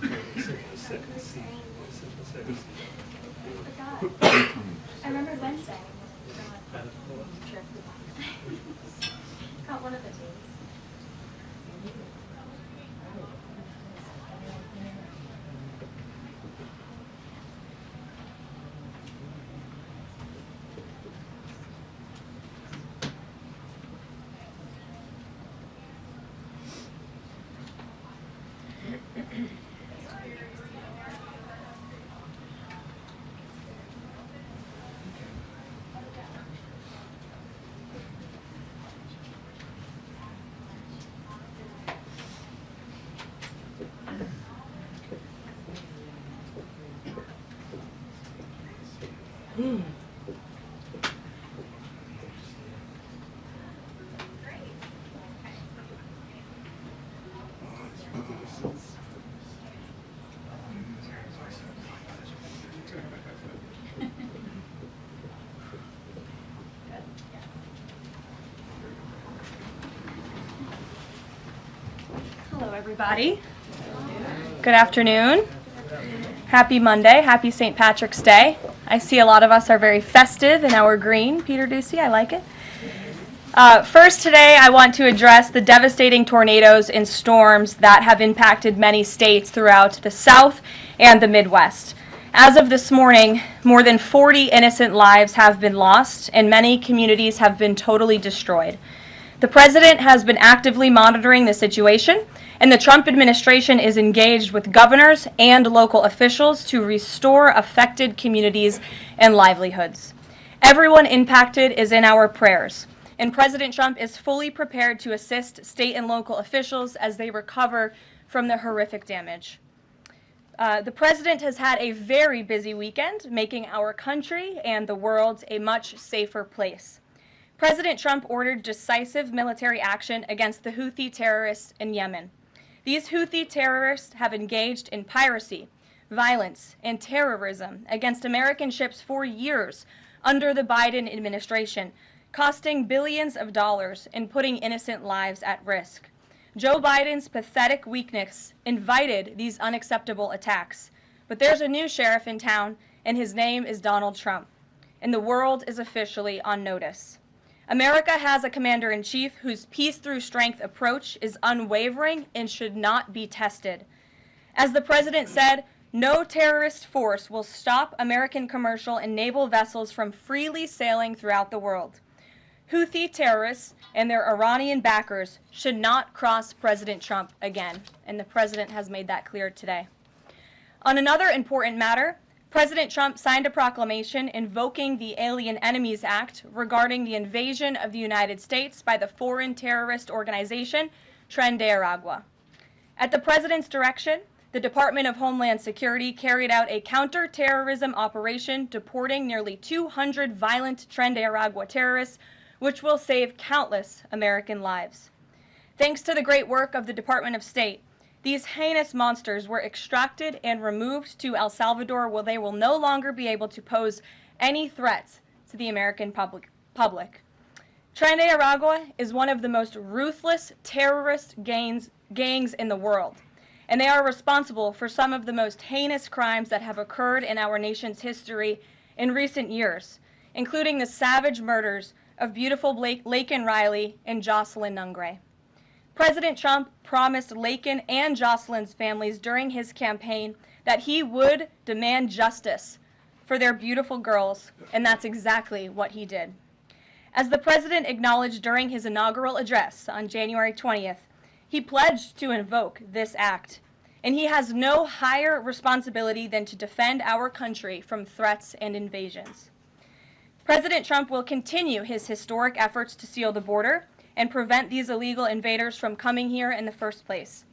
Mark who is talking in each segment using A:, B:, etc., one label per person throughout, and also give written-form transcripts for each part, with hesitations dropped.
A: I remember Wednesday. Got one of the days. Hello, everybody. Good afternoon. Happy Monday. Happy St. Patrick's Day. I see a lot of us are very festive in our green. Peter Ducey, I like it. First today, I want to address the devastating tornadoes and storms that have impacted many states throughout the South and the Midwest. As of this morning, more than 40 innocent lives have been lost, and many communities have been totally destroyed. The President has been actively monitoring the situation, and the Trump administration is engaged with governors and local officials to restore affected communities and livelihoods. Everyone impacted is in our prayers, and President Trump is fully prepared to assist state and local officials as they recover from the horrific damage. The President has had a very busy weekend, making our country and the world a much safer place. President Trump ordered decisive military action against the Houthi terrorists in Yemen. These Houthi terrorists have engaged in piracy, violence, and terrorism against American ships for years under the Biden administration, costing billions of dollars and putting innocent lives at risk. Joe Biden's pathetic weakness invited these unacceptable attacks. But there's a new sheriff in town, and his name is Donald Trump. And the world is officially on notice. America has a commander-in-chief whose peace-through-strength approach is unwavering and should not be tested. As the President said, no terrorist force will stop American commercial and naval vessels from freely sailing throughout the world. Houthi terrorists and their Iranian backers should not cross President Trump again, and the President has made that clear today. On another important matter, President Trump signed a proclamation invoking the Alien Enemies Act regarding the invasion of the United States by the foreign terrorist organization Tren de Aragua. At the President's direction, the Department of Homeland Security carried out a counter-terrorism operation deporting nearly 200 violent Tren de Aragua terrorists, which will save countless American lives. Thanks to the great work of the Department of State, these heinous monsters were extracted and removed to El Salvador, where they will no longer be able to pose any threats to the American public. Tren de Aragua is one of the most ruthless terrorist gangs in the world, and they are responsible for some of the most heinous crimes that have occurred in our nation's history in recent years, including the savage murders of beautiful Laken Riley and Jocelyn Nungray. President Trump promised Laken and Jocelyn's families during his campaign that he would demand justice for their beautiful girls, and that's exactly what he did. As the President acknowledged during his inaugural address on January 20th, he pledged to invoke this act, and he has no higher responsibility than to defend our country from threats and invasions. President Trump will continue his historic efforts to seal the border and prevent these illegal invaders from coming here in the first place.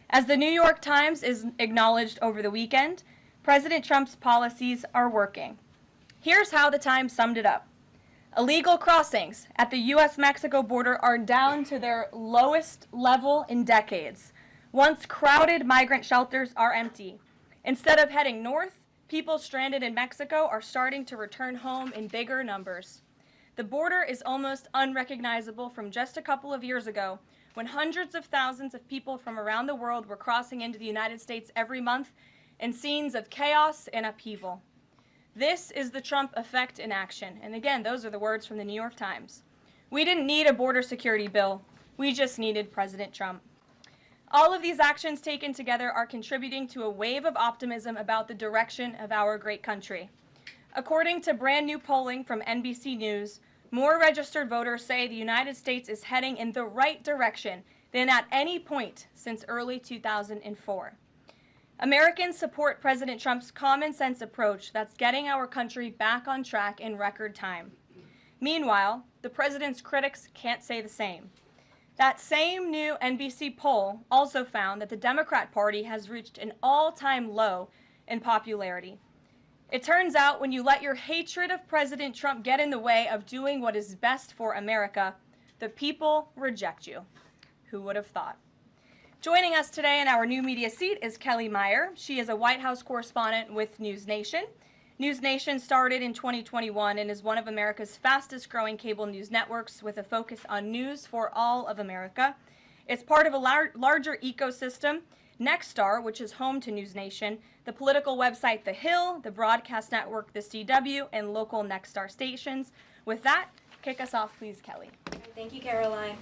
A: As the New York Times is acknowledged over the weekend, President Trump's policies are working. Here's how the Times summed it up. Illegal crossings at the U.S.-Mexico border are down to their lowest level in decades. Once crowded migrant shelters are empty. Instead of heading north, people stranded in Mexico are starting to return home in bigger numbers. The border is almost unrecognizable from just a couple of years ago when hundreds of thousands of people from around the world were crossing into the United States every month in scenes of chaos and upheaval. This is the Trump effect in action. And again, those are the words from the New York Times. We didn't need a border security bill. We just needed President Trump. All of these actions taken together are contributing to a wave of optimism about the direction of our great country. According to brand new polling from NBC News, more registered voters say the United States is heading in the right direction than at any point since early 2004. Americans support President Trump's common sense approach that's getting our country back on track in record time. Meanwhile, the president's critics can't say the same. That same new NBC poll also found that the Democrat Party has reached an all-time low in popularity. It turns out when you let your hatred of President Trump get in the way of doing what is best for America, the people reject you. Who would have thought? Joining us today in our new media seat is Kelly Meyer. She is a White House correspondent with News Nation. News Nation started in 2021 and is one of America's fastest growing cable news networks with a focus on news for all of America. It's part of a larger ecosystem, Nexstar, which is home to News Nation, the political website The Hill, the broadcast network The CW, and local Nexstar stations. With that, kick us off, please, Kelly.
B: Thank you, Karoline.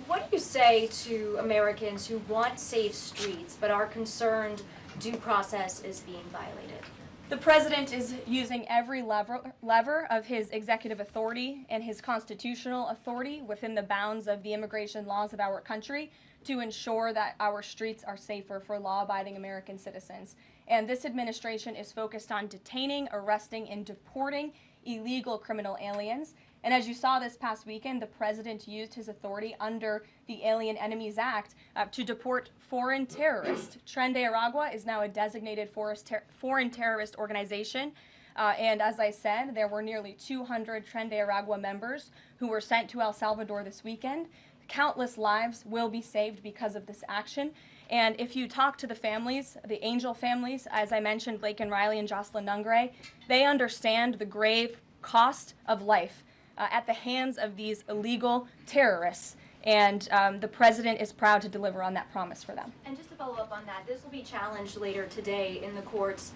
B: What do you say to Americans who want safe streets but are concerned due process is being violated?
A: The president is using every lever of his executive authority and his constitutional authority within the bounds of the immigration laws of our country to ensure that our streets are safer for law-abiding American citizens. And this administration is focused on detaining, arresting, and deporting illegal criminal aliens. And as you saw this past weekend, the president used his authority under the Alien Enemies Act to deport foreign terrorists. Tren de Aragua is now a designated foreign terrorist organization. And as I said, there were nearly 200 Tren de Aragua members who were sent to El Salvador this weekend. Countless lives will be saved because of this action. And if you talk to the families, the Angel families, as I mentioned, Blake and Riley and Jocelyn Nungray, they understand the grave cost of life at the hands of these illegal terrorists. And the president is proud to deliver on that promise for them.
B: And just to follow up on that, this will be challenged later today in the courts.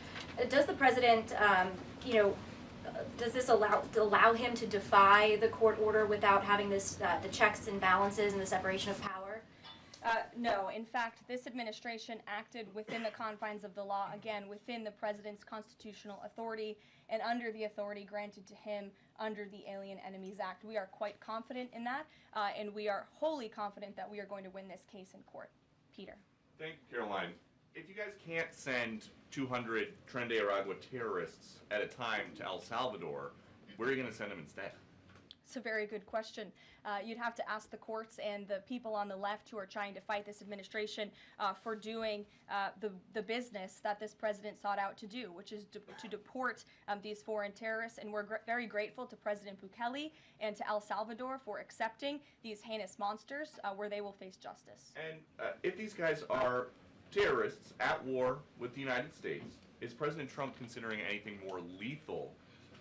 B: Does the president, does this allow him to defy the court order without having this the checks and balances and the separation of power?
A: No. In fact, this administration acted within the confines of the law, again, within the president's constitutional authority and under the authority granted to him under the Alien Enemies Act. We are quite confident in that, and we are wholly confident that we are going to win this case in court. Peter.
C: Thank you, Karoline. If you guys can't send 200 Tren de Aragua terrorists at a time to El Salvador, where are you going to send them instead?
A: It's a very good question. You'd have to ask the courts and the people on the left who are trying to fight this administration for doing the business that this president sought out to do, which is to deport these foreign terrorists. And we're very grateful to President Bukele and to El Salvador for accepting these heinous monsters where they will face justice.
C: And if these guys are terrorists at war with the United States, is President Trump considering anything more lethal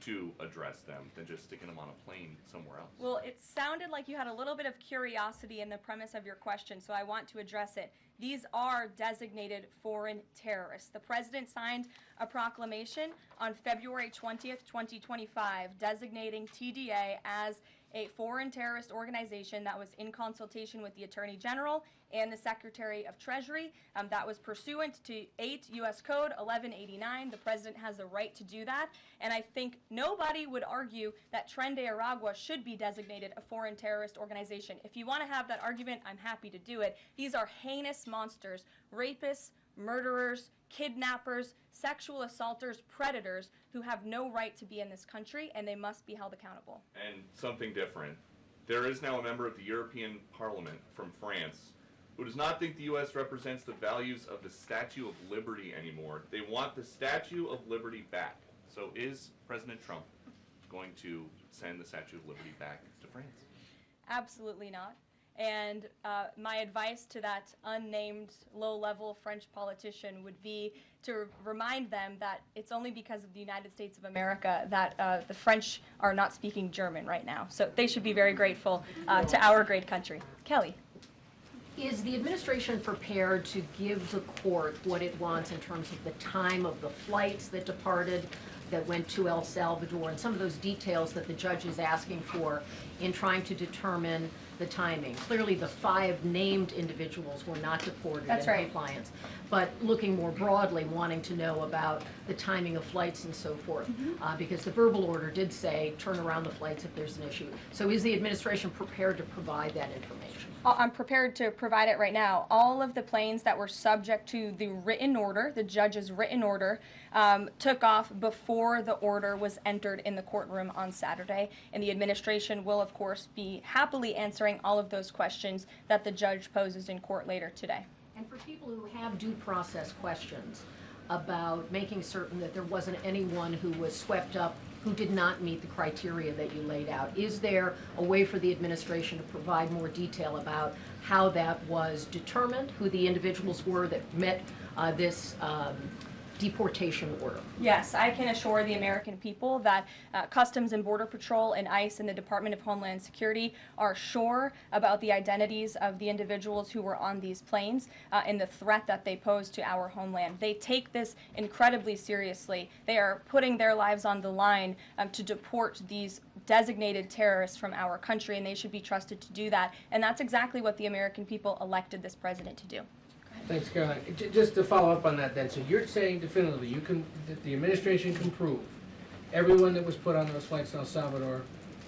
C: to address them than just sticking them on a plane somewhere else?
A: Well, it sounded like you had a little bit of curiosity in the premise of your question, so I want to address it. These are designated foreign terrorists. The president signed a proclamation on February 20th, 2025, designating TDA as a foreign terrorist organization that was in consultation with the Attorney General and the Secretary of Treasury. That was pursuant to 8 U.S. Code 1189. The president has the right to do that. And I think nobody would argue that Tren de Aragua should be designated a foreign terrorist organization. If you want to have that argument, I'm happy to do it. These are heinous monsters, rapists, murderers, kidnappers, sexual assaulters, predators who have no right to be in this country, and they must be held accountable.
C: And something different. There is now a member of the European Parliament from France who does not think the U.S. represents the values of the Statue of Liberty anymore. They want the Statue of Liberty back. So is President Trump going to send the Statue of Liberty back to France?
A: Absolutely not. And my advice to that unnamed low-level French politician would be to remind them that it's only because of the United States of America that the French are not speaking German right now. So they should be very grateful to our great country. Kelly.
D: Is the administration prepared to give the court what it wants in terms of the time of the flights that departed, that went to El Salvador, and some of those details that the judge is asking for in trying to determine the timing? Clearly, the 5 named individuals were not deported
A: That's
D: in
A: right.
D: compliance, but looking more broadly, wanting to know about the timing of flights and so forth, because the verbal order did say turn around the flights if there's an issue. So is the administration prepared to provide that information?
A: I'm prepared to provide it right now. All of the planes that were subject to the written order, the judge's written order, took off before the order was entered in the courtroom on Saturday, and the administration will, of course, be happily answering all of those questions that the judge poses in court later today.
D: And for people who have due process questions about making certain that there wasn't anyone who was swept up who did not meet the criteria that you laid out, is there a way for the administration to provide more detail about how that was determined, who the individuals were that met this deportation order?
A: Yes, I can assure the American people that Customs and Border Patrol and ICE and the Department of Homeland Security are sure about the identities of the individuals who were on these planes and the threat that they pose to our homeland. They take this incredibly seriously. They are putting their lives on the line to deport these designated terrorists from our country, and they should be trusted to do that. And that's exactly what the American people elected this president to do.
E: Thanks, Caroline. Just to follow up on that then, so you're saying definitively that the administration can prove everyone that was put on those flights to El Salvador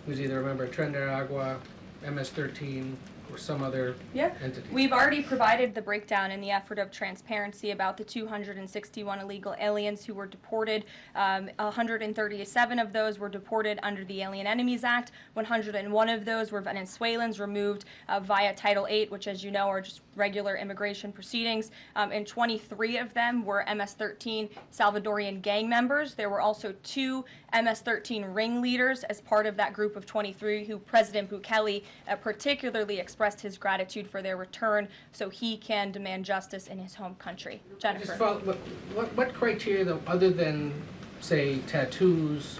E: was either a member of Tren de Aragua, MS-13, or some other entity?
A: We've already provided the breakdown in the effort of transparency about the 261 illegal aliens who were deported. 137 of those were deported under the Alien Enemies Act. 101 of those were Venezuelans removed via Title VIII, which, as you know, are just regular immigration proceedings. And 23 of them were MS-13 Salvadorian gang members. There were also 2 MS-13 ringleaders as part of that group of 23 who President Bukele particularly expressed his gratitude for their return so he can demand justice in his home country. Jennifer.
E: What criteria, though, other than, say, tattoos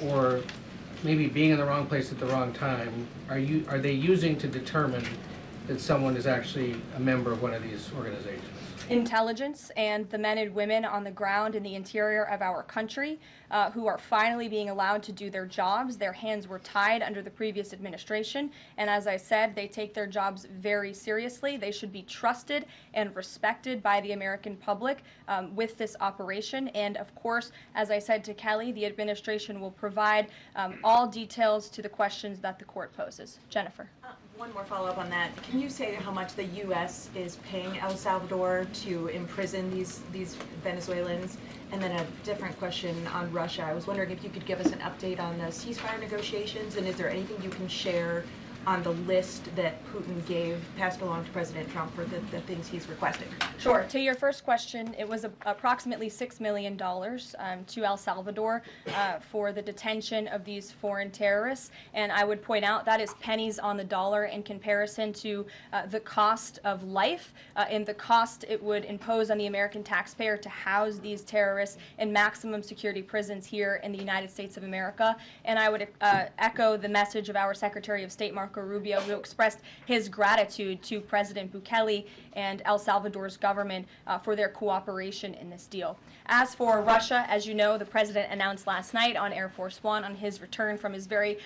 E: or maybe being in the wrong place at the wrong time, are they using to determine that someone is actually a member of one of these organizations?
A: Intelligence and the men and women on the ground in the interior of our country who are finally being allowed to do their jobs. Their hands were tied under the previous administration, and as I said, they take their jobs very seriously. They should be trusted and respected by the American public with this operation, and of course, as I said to Kelly, the administration will provide all details to the questions that the court poses. Jennifer.
F: One more follow-up on that. Can you say how much the U.S. is paying El Salvador to imprison these Venezuelans? And then a different question on Russia. I was wondering if you could give us an update on the ceasefire negotiations, and is there anything you can share on the list that Putin passed along to President Trump for the things he's requesting?
A: Sure. To your first question, it was approximately $6 million to El Salvador for the detention of these foreign terrorists. And I would point out that is pennies on the dollar in comparison to the cost of life and the cost it would impose on the American taxpayer to house these terrorists in maximum security prisons here in the United States of America. And I would echo the message of our Secretary of State, Marco Rubio, who expressed his gratitude to President Bukele and El Salvador's government for their cooperation in this deal. As for Russia, as you know, the president announced last night on Air Force One on his return from his very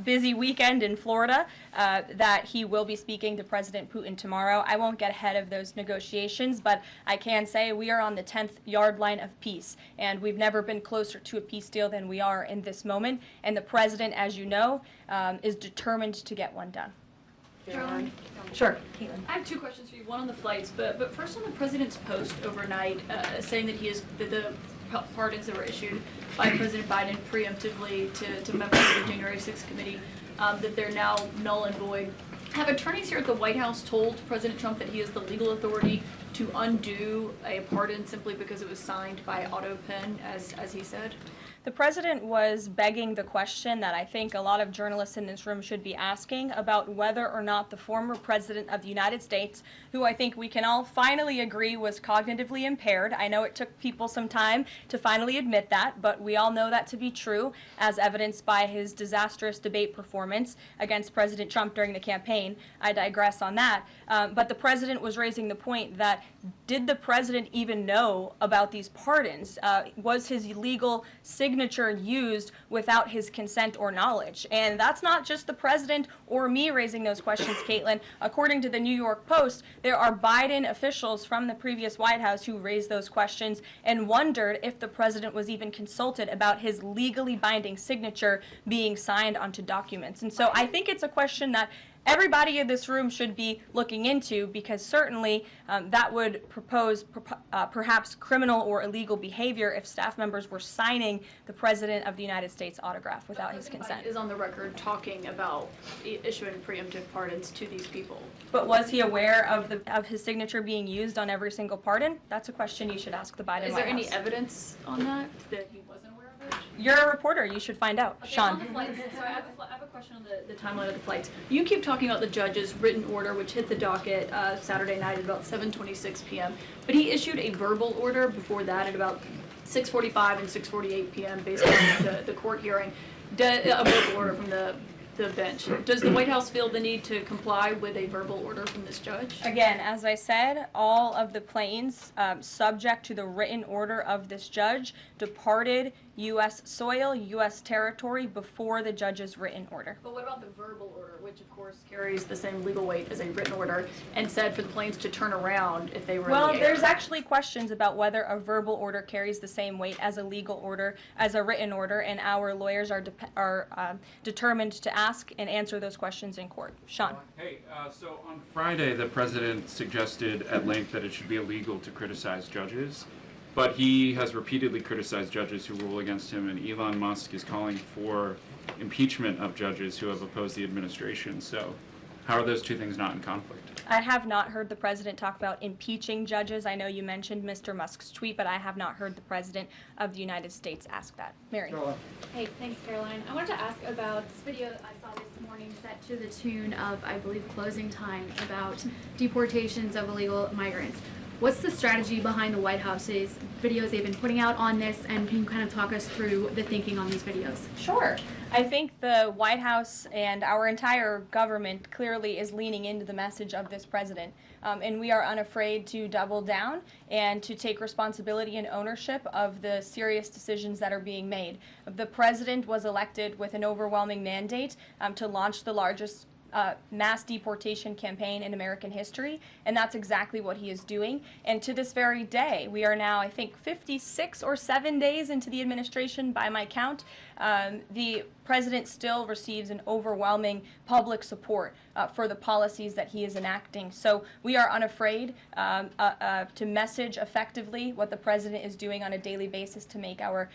A: busy weekend in Florida that he will be speaking to President Putin tomorrow. I won't get ahead of those negotiations, but I can say we are on the 10th yard line of peace, and we've never been closer to a peace deal than we are in this moment. And the president, as you know, is determined to get one done.
G: Caroline?
D: Sure.
G: I have 2 questions for you. One on the flights, but first on the president's post overnight, saying that the pardons that were issued by President Biden preemptively to members of the January 6th committee, that they're now null and void. Have attorneys here at the White House told President Trump that he is the legal authority to undo a pardon simply because it was signed by auto pen, as he said?
A: The president was begging the question that I think a lot of journalists in this room should be asking about whether or not the former president of the United States, who I think we can all finally agree was cognitively impaired. I know it took people some time to finally admit that, but we all know that to be true, as evidenced by his disastrous debate performance against President Trump during the campaign. I digress on that. But the president was raising the point that did the president even know about these pardons? Was his legal signature used without his consent or knowledge? And that's not just the president or me raising those questions, Caitlin. According to the New York Post, there are Biden officials from the previous White House who raised those questions and wondered if the president was even consulted about his legally binding signature being signed onto documents. And so I think it's a question that everybody in this room should be looking into, because certainly that would propose perhaps criminal or illegal behavior if staff members were signing the President of the United States autograph without his consent.
G: Is on the record talking about issuing preemptive pardons to these people.
A: But was he aware of his signature being used on every single pardon? That's a question you should ask the Biden
G: Is
A: White
G: there any
A: House.
G: evidence on that he wasn't aware of it?
A: You're a reporter. You should find out.
G: Okay,
A: Sean.
G: on the flights, so I have a question on the timeline of the flights. You keep talking about the judge's written order, which hit the docket Saturday night at about 7:26 p.m., but he issued a verbal order before that at about 6:45 and 6:48 p.m. based on the court hearing, a verbal order from the bench. Does the White House feel the need to comply with a verbal order from this judge?
A: Again, as I said, all of the planes subject to the written order of this judge departed U.S. soil, U.S. territory before the judge's written order.
G: But what about the verbal order, which of course carries the same legal weight as a written order, and said for the planes to turn around if they were
A: Well,
G: in the air?
A: there's actually questions about whether a verbal order carries the same weight as a legal order, as a written order, and our lawyers are determined to ask and answer those questions in court. Sean.
H: Hey, so on Friday, the president suggested at length that it should be illegal to criticize judges, but he has repeatedly criticized judges who rule against him, and Elon Musk is calling for impeachment of judges who have opposed the administration. So how are those two things not in conflict?
A: I have not heard the president talk about impeaching judges. I know you mentioned Mr. Musk's tweet, but I have not heard the president of the United States ask that. Mary.
I: Hey, thanks, Caroline. I wanted to ask about this video that I saw this morning set to the tune of, I believe, Closing Time, about deportations of illegal migrants. What's the strategy behind the White House's videos they've been putting out on this, and can you kind of talk us through the thinking on these videos?
A: Sure. I think the White House and our entire government clearly is leaning into the message of this president. And we are unafraid to double down and to take responsibility and ownership of the serious decisions that are being made. The president was elected with an overwhelming mandate to launch the largest mass deportation campaign in American history, and that's exactly what he is doing. And to this very day, we are now, I think, 56 or 7 days into the administration by my count. The president still receives an overwhelming public support for the policies that he is enacting. So we are unafraid to message effectively what the president is doing on a daily basis to make our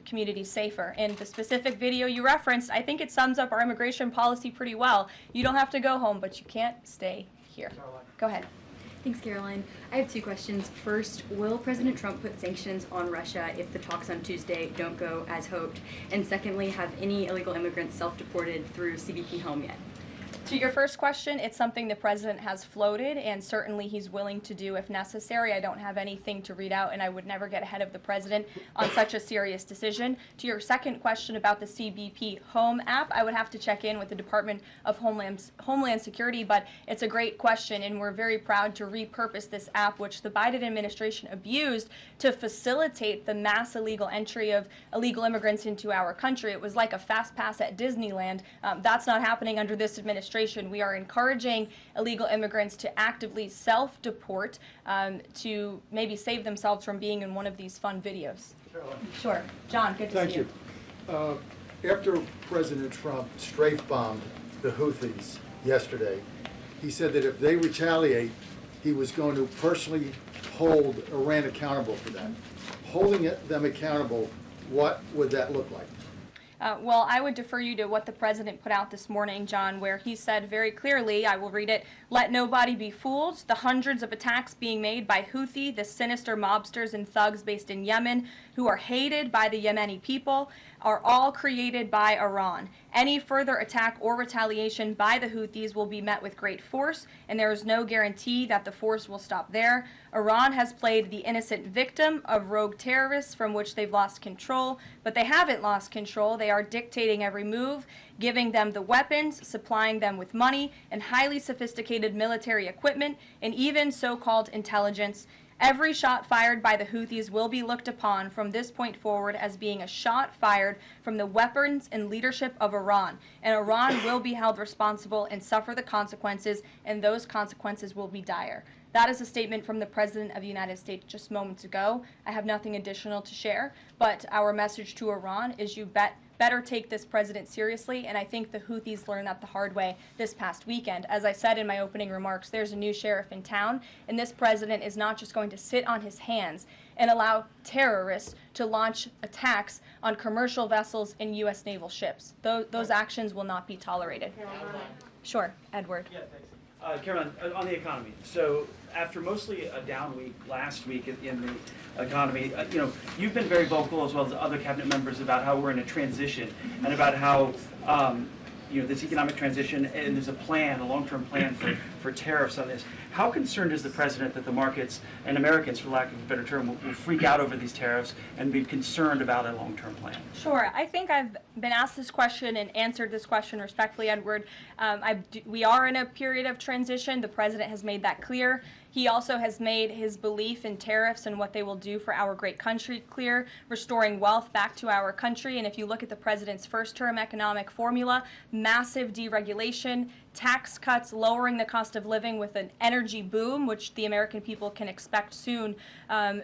A: communities safer. And the specific video you referenced, I think it sums up our immigration policy pretty well. You don't have to go home, but you can't stay here. Go ahead.
J: Thanks, Caroline. I have two questions. First, will President Trump put sanctions on Russia if the talks on Tuesday don't go as hoped? And secondly, have any illegal immigrants self-deported through CBP home yet?
A: To your first question, it's something the president has floated, and certainly he's willing to do if necessary. I don't have anything to read out, and I would never get ahead of the president on such a serious decision. To your second question about the CBP Home app, I would have to check in with the Department of Homeland Security, but it's a great question, and we're very proud to repurpose this app, which the Biden administration abused to facilitate the mass illegal entry of illegal immigrants into our country. It was like a fast pass at Disneyland. That's not happening under this administration. We are encouraging illegal immigrants to actively self-deport to maybe save themselves from being in one of these fun videos. Sure. John, good to see you.
K: Thank you. After President Trump strafe-bombed the Houthis yesterday, he said that if they retaliate, he was going to personally hold Iran accountable for that. Holding them accountable, what would that look like?
A: Well, I would defer you to what the president put out this morning, John, where he said very clearly, I will read it, "Let nobody be fooled. The hundreds of attacks being made by Houthi, the sinister mobsters and thugs based in Yemen, who are hated by the Yemeni people, are all created by Iran. Any further attack or retaliation by the Houthis will be met with great force, and there is no guarantee that the force will stop there. Iran has played the innocent victim of rogue terrorists from which they've lost control, but they haven't lost control. They are dictating every move, giving them the weapons, supplying them with money and highly sophisticated military equipment, and even so-called intelligence. Every shot fired by the Houthis will be looked upon from this point forward as being a shot fired from the weapons and leadership of Iran. And Iran will be held responsible and suffer the consequences, and those consequences will be dire." That is a statement from the President of the United States just moments ago. I have nothing additional to share, but our message to Iran is you better take this president seriously, and I think the Houthis learned that the hard way this past weekend. As I said in my opening remarks, there's a new sheriff in town, and this president is not just going to sit on his hands and allow terrorists to launch attacks on commercial vessels and U.S. naval ships. Those actions will not be tolerated. Sure, Edward.
L: Yeah, thanks. Caroline, on the economy. So after mostly a down week last week in the economy, you've been very vocal as well as other cabinet members about how we're in a transition and about how this economic transition, and there's a plan, a long-term plan for tariffs on this. How concerned is the president that the markets and Americans, for lack of a better term, will freak out over these tariffs and be concerned about a long-term plan?
A: Sure. I think I've been asked this question and answered this question respectfully, Edward. We are in a period of transition. The president has made that clear. He also has made his belief in tariffs and what they will do for our great country clear, restoring wealth back to our country. And if you look at the president's first-term economic formula, massive deregulation, tax cuts, lowering the cost of living with an energy boom, which the American people can expect soon.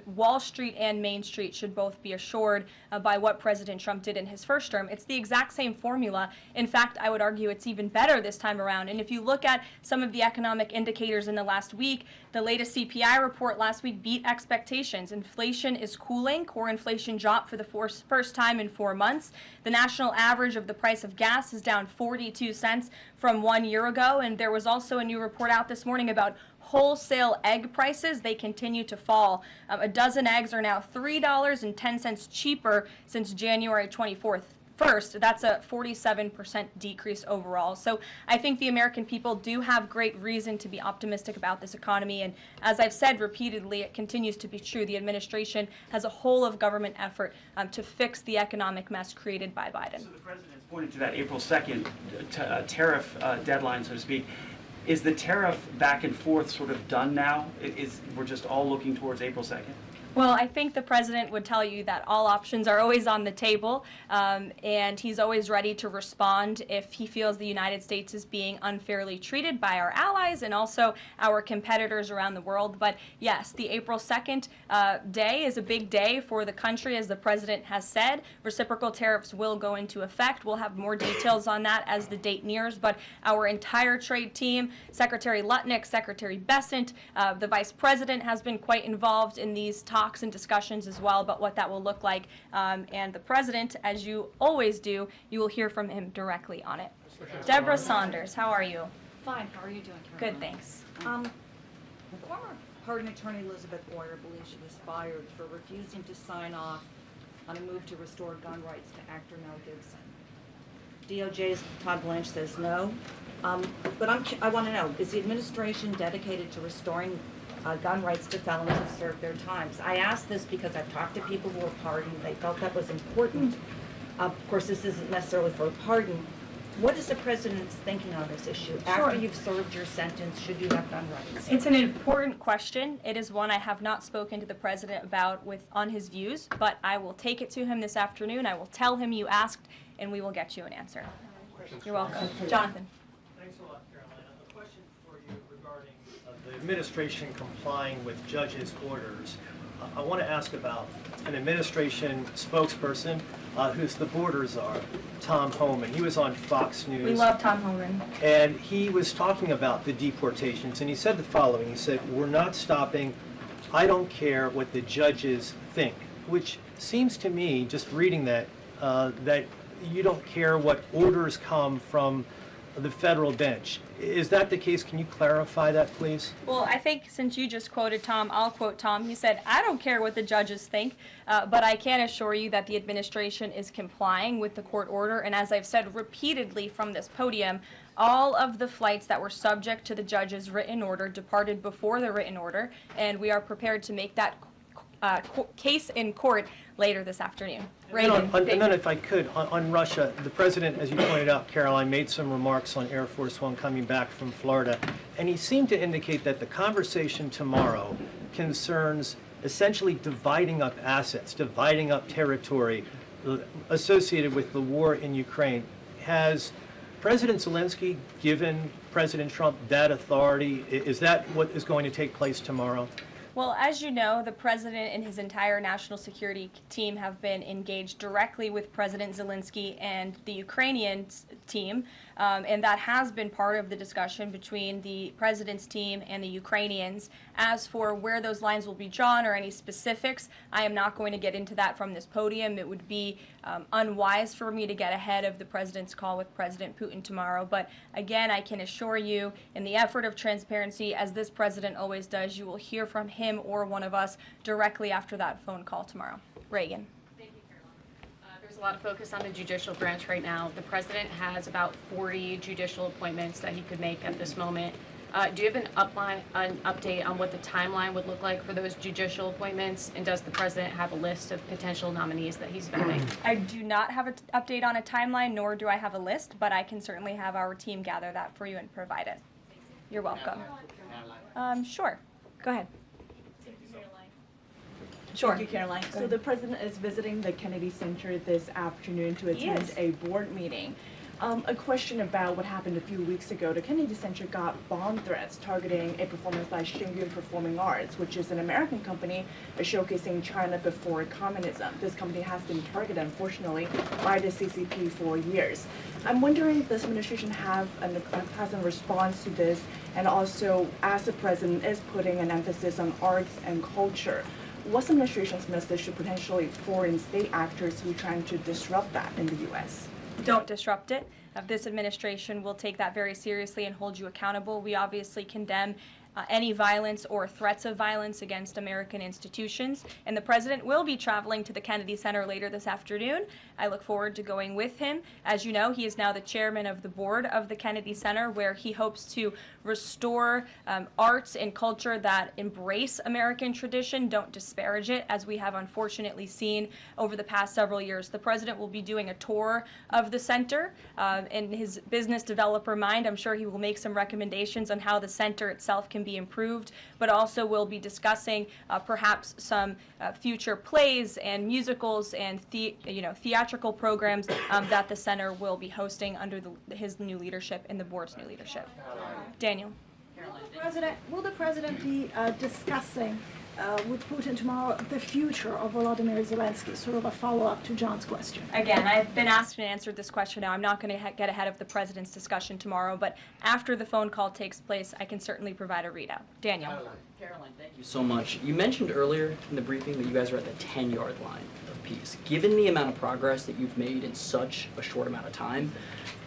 A: Wall Street and Main Street should both be assured by what President Trump did in his first term. It's the exact same formula. In fact, I would argue it's even better this time around. And if you look at some of the economic indicators in the last week, the latest CPI report last week beat expectations. Inflation is cooling. Core inflation dropped for the first time in 4 months. The national average of the price of gas is down 42 cents from 1 year ago. And there was also a new report out this morning about wholesale egg prices. They continue to fall. A dozen eggs are now $3.10 cheaper since January 24th. First, that's a 47% decrease overall. So I think the American people do have great reason to be optimistic about this economy. And as I've said repeatedly, it continues to be true. The administration has a whole of government effort to fix the economic mess created by Biden.
L: So the president's pointed to that April 2nd tariff deadline, so to speak. Is the tariff back and forth sort of done now? We're just all looking towards April 2nd?
A: Well, I think the president would tell you that all options are always on the table, and he's always ready to respond if he feels the United States is being unfairly treated by our allies and also our competitors around the world. But yes, the April 2nd day is a big day for the country, as the president has said. Reciprocal tariffs will go into effect. We'll have more details on that as the date nears, but our entire trade team, Secretary Lutnick, Secretary Bessent, the vice president has been quite involved in these talks and discussions as well about what that will look like. And the president, as you always do, you will hear from him directly on it. Deborah Saunders, how are you?
M: Fine. How are you doing, Caroline?
A: Good, thanks.
M: Former pardon attorney Elizabeth Boyer believes she was fired for refusing to sign off on a move to restore gun rights to actor Mel Gibson. DOJ's Todd Blanche says no. But I want to know, is the administration dedicated to restoring gun rights to felons who served their times? I ask this because I've talked to people who were pardoned. They felt that was important. Of course, this isn't necessarily for a pardon. What is the president's thinking on this issue? After you've served your sentence, should you have gun rights?
A: It's an important question. It is one I have not spoken to the president about on his views, but I will take it to him this afternoon. I will tell him you asked, and we will get you an answer. You're welcome. Jonathan.
N: Thanks a lot, Caroline. A question for you regarding the administration complying with judges' orders. I want to ask about an administration spokesperson who's the borders czar, Tom Homan. He was on Fox News.
A: We love Tom Homan.
N: And he was talking about the deportations, and he said the following. He said, "We're not stopping. I don't care what the judges think," which seems to me, just reading that, that you don't care what orders come from the federal bench. Is that the case? Can you clarify that, please?
A: Well, I think since you just quoted Tom, I'll quote Tom. He said, I don't care what the judges think, but I can assure you that the administration is complying with the court order. And as I've said repeatedly from this podium, all of the flights that were subject to the judge's written order departed before the written order, and we are prepared to make that case in court later this afternoon.
N: And then if I could, on Russia, the president, as you pointed out, Karoline, made some remarks on Air Force One coming back from Florida, and he seemed to indicate that the conversation tomorrow concerns essentially dividing up assets, dividing up territory associated with the war in Ukraine. Has President Zelensky given President Trump that authority? Is that what is going to take place tomorrow?
A: Well, as you know, the president and his entire national security team have been engaged directly with President Zelensky and the Ukrainian team, and that has been part of the discussion between the president's team and the Ukrainians. As for where those lines will be drawn or any specifics, I am not going to get into that from this podium. It would be unwise for me to get ahead of the president's call with President Putin tomorrow. But again, I can assure you, in the effort of transparency, as this president always does, you will hear from him or one of us directly after that phone call tomorrow. Reagan.
O: Thank you, Caroline. There's a lot of focus on the judicial branch right now. The president has about 40 judicial appointments that he could make at this moment. Do you have an update on what the timeline would look like for those judicial appointments? And does the president have a list of potential nominees that he's vetting?
A: I do not have an update on a timeline, nor do I have a list, but I can certainly have our team gather that for you and provide it. You're welcome. Sure. Go ahead. Sure.
P: Thank you, Caroline. So the president is visiting the Kennedy Center this afternoon to attend a board meeting. A question about what happened a few weeks ago. The Kennedy Center got bomb threats targeting a performance by Shingun Performing Arts, which is an American company showcasing China before communism. This company has been targeted, unfortunately, by the CCP for years. I'm wondering if this administration has a response to this, and also as the president is putting an emphasis on arts and culture, what's the administration's message to potentially foreign state actors who are trying to disrupt that in the U.S.?
A: Don't disrupt it. This administration will take that very seriously and hold you accountable. We obviously condemn any violence or threats of violence against American institutions, and the president will be traveling to the Kennedy Center later this afternoon. I look forward to going with him. As you know, he is now the chairman of the board of the Kennedy Center, where he hopes to restore arts and culture that embrace American tradition, don't disparage it, as we have unfortunately seen over the past several years. The president will be doing a tour of the center. In his business developer mind, I'm sure he will make some recommendations on how the center itself can be improved, but also we'll be discussing perhaps some future plays and musicals and theatrical programs that the center will be hosting under his new leadership and the board's new leadership. Daniel.
Q: Will the president be discussing with Putin tomorrow the future of Volodymyr Zelensky, sort of a follow-up to John's question?
A: Again, I've been asked and answered this question now. I'm not going to get ahead of the president's discussion tomorrow, but after the phone call takes place, I can certainly provide a readout. Daniel.
R: Caroline, thank you so much. You mentioned earlier in the briefing that you guys are at the 10-yard line of peace. Given the amount of progress that you've made in such a short amount of time,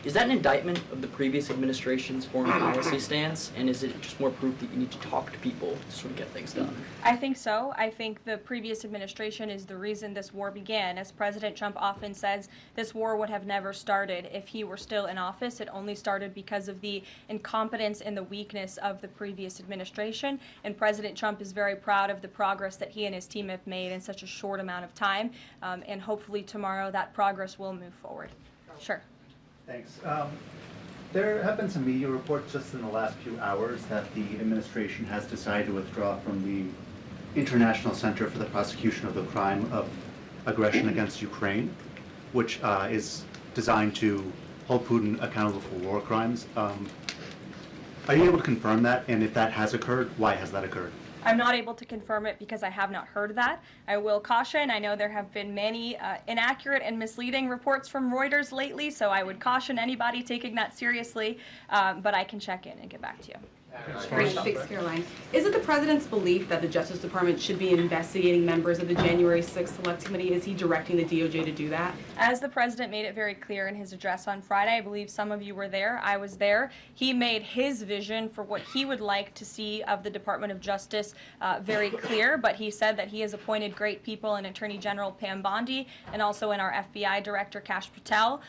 R: is that an indictment of the previous administration's foreign policy stance, and is it just more proof that you need to talk to people to sort of get things done?
A: I think so. I think the previous administration is the reason this war began. As President Trump often says, this war would have never started if he were still in office. It only started because of the incompetence and the weakness of the previous administration, and President Trump is very proud of the progress that he and his team have made in such a short amount of time, and hopefully tomorrow that progress will move forward. Sure.
S: Thanks. There have been some media reports just in the last few hours that the administration has decided to withdraw from the International Center for the Prosecution of the Crime of Aggression against Ukraine, which is designed to hold Putin accountable for war crimes. Are you able to confirm that? And if that has occurred, why has that occurred?
A: I'm not able to confirm it because I have not heard that. I will caution, I know there have been many inaccurate and misleading reports from Reuters lately, so I would caution anybody taking that seriously, but I can check in and get back to you.
T: Great, thanks, Caroline. Is it the president's belief that the Justice Department should be investigating members of the January 6th Select Committee? Is he directing the DOJ to do that?
A: As the president made it very clear in his address on Friday, I believe some of you were there, I was there, he made his vision for what he would like to see of the Department of Justice very clear, but he said that he has appointed great people in Attorney General Pam Bondi and also in our FBI Director Kash Patel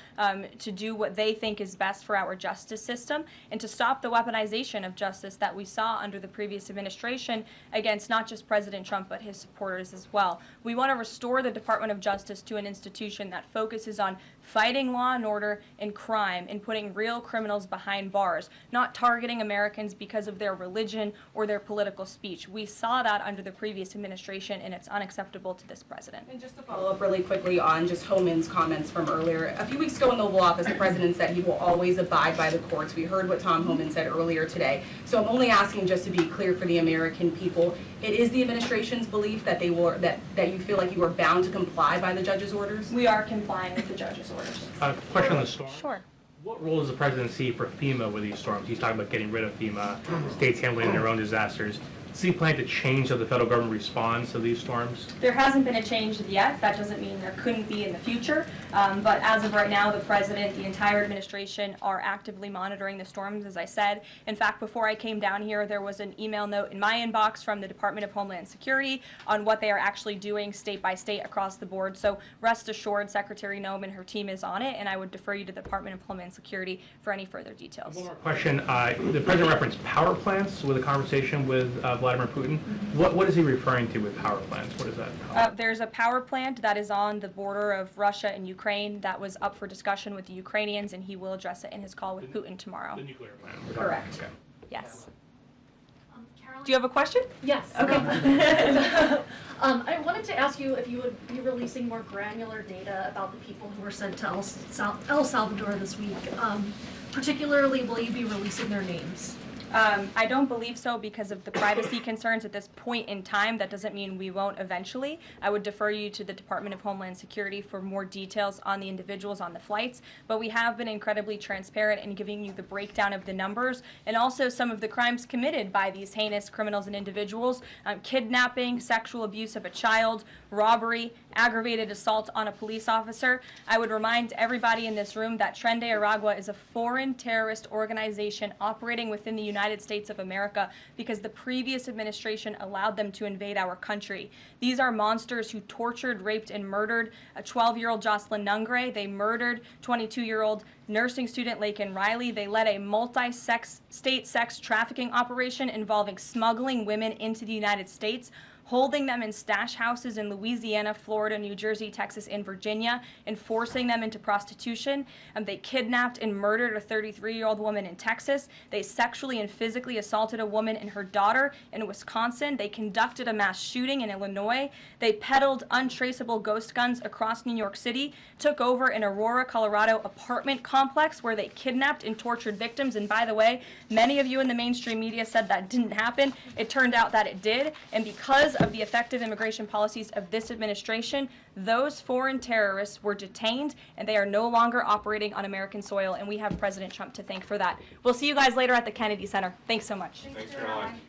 A: to do what they think is best for our justice system and to stop the weaponization of justice that we saw under the previous administration against not just President Trump but his supporters as well. We want to restore the Department of Justice to an institution that focuses on fighting law and order and crime and putting real criminals behind bars, not targeting Americans because of their religion or their political speech. We saw that under the previous administration and it's unacceptable to this president.
T: And just to follow up really quickly on just Homan's comments from earlier. A few weeks ago in the Oval Office, the president said he will always abide by the courts. We heard what Tom Homan said earlier today. So I'm only asking just to be clear for the American people. It is the administration's belief that they will, that you feel like you are bound to comply by the judge's orders?
A: We are complying with the judge's orders.
U: Question on the storm.
A: Sure.
U: What role does the president see for FEMA with these storms? He's talking about getting rid of FEMA, states handling their own disasters. Does he plan to change how the federal government responds to these storms?
A: There hasn't been a change yet. That doesn't mean there couldn't be in the future. But as of right now, the president, the entire administration are actively monitoring the storms, as I said. In fact, before I came down here, there was an email note in my inbox from the Department of Homeland Security on what they are actually doing state by state across the board. So rest assured, Secretary Noem and her team is on it, and I would defer you to the Department of Homeland Security for any further details.
U: One more question. The president referenced power plants with a conversation with Vladimir Putin. What is he referring to with power plants? What is that?
A: There's a power plant that is on the border of Russia and Ukraine that was up for discussion with the Ukrainians, and he will address it in his call with Putin tomorrow.
U: The nuclear plant.
A: Correct.
U: Okay.
A: Yes. Do you have a question?
V: Yes.
A: Okay.
V: I wanted to ask you if you would be releasing more granular data about the people who were sent to El Salvador this week. Particularly, will you be releasing their names?
A: I don't believe so because of the privacy concerns at this point in time. That doesn't mean we won't eventually. I would defer you to the Department of Homeland Security for more details on the individuals on the flights, but we have been incredibly transparent in giving you the breakdown of the numbers and also some of the crimes committed by these heinous criminals and individuals: kidnapping, sexual abuse of a child, robbery, aggravated assault on a police officer. I would remind everybody in this room that Tren de Aragua is a foreign terrorist organization operating within the United States of America because the previous administration allowed them to invade our country. These are monsters who tortured, raped, and murdered a 12-year-old Jocelyn Nungre. They murdered 22-year-old nursing student Laken Riley. They led a multi-state sex trafficking operation involving smuggling women into the United States, holding them in stash houses in Louisiana, Florida, New Jersey, Texas, and Virginia, and forcing them into prostitution. They kidnapped and murdered a 33-year-old woman in Texas. They sexually and physically assaulted a woman and her daughter in Wisconsin. They conducted a mass shooting in Illinois. They peddled untraceable ghost guns across New York City, took over an Aurora, Colorado apartment complex where they kidnapped and tortured victims. And by the way, many of you in the mainstream media said that didn't happen. It turned out that it did. And because of the effective immigration policies of this administration, those foreign terrorists were detained and they are no longer operating on American soil, and we have President Trump to thank for that. We'll see you guys later at the Kennedy Center. Thanks so much.
C: Thanks, Caroline.